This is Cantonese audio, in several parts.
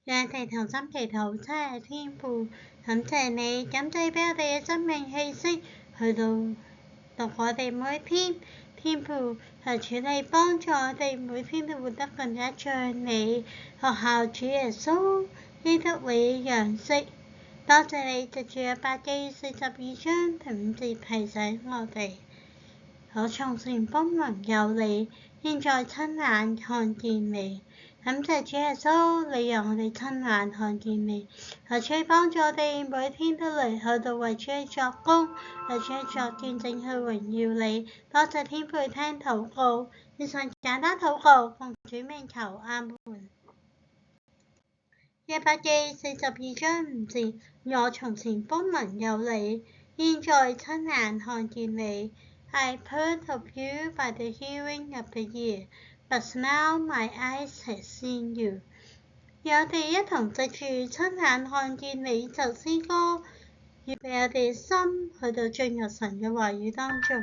讓我哋同心祈禱，真係天父，感謝你，感謝俾我哋嘅生命氣息去到讀我哋每天。天父，求主你幫助我哋每天都活得更加像你。學校主耶穌基督你樣式，多謝你藉住約伯記42章第5節提醒我哋，我從前風聞有你，現在親眼看見你。感謝主耶穌，你讓我哋親眼看見你，求主幫助我哋每天都嚟去到為主作工，為主作見證去榮耀你。多謝天父聽禱告，以上簡單禱告，奉主名求，阿門。約伯記42章5節，我從前風聞有你，現在親眼看見你。I heard of you by the hearing of the ear, but now my eyes have seen you。讓我哋一同藉住親眼看見你就詩歌，預備我哋心去到進入神嘅話語當中。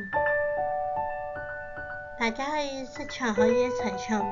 大家可以識唱，可以一齊唱。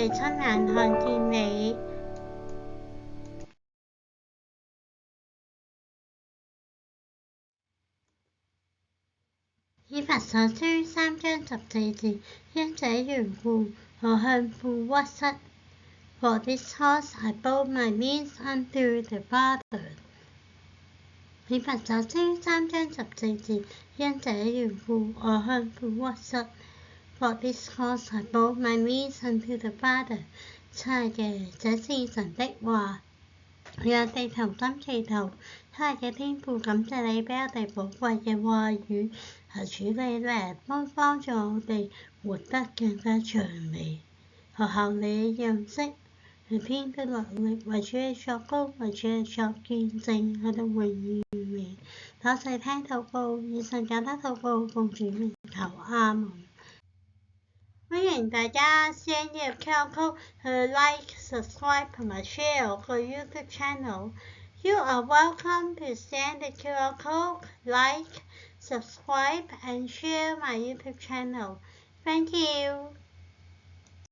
親眼看見你。以弗所書3章14節，因這緣故，我向父屈膝。For this cause I bow my knees unto the Father。以弗所書3章14節，因這緣故，我向父屈膝。For this cause I bow my knees unto the Father。親愛嘅，這是神的話。讓我哋同心祈禱，親愛嘅天父，感謝你俾我哋寶貴嘅話語，係處理嚟幫助我哋活得更加長美，學效你嘅樣式，每天都落力為主你作工，為主你作見證，喺度榮耀你。多謝聽禱告，以上簡單禱告，奉主名求，阿門。歡迎大家 scan 呢個 QR code 去 like、subscribe 同埋 share 我個 YouTube channel。You are welcome to scan the QR code, like, subscribe and share my YouTube channel. Thank you.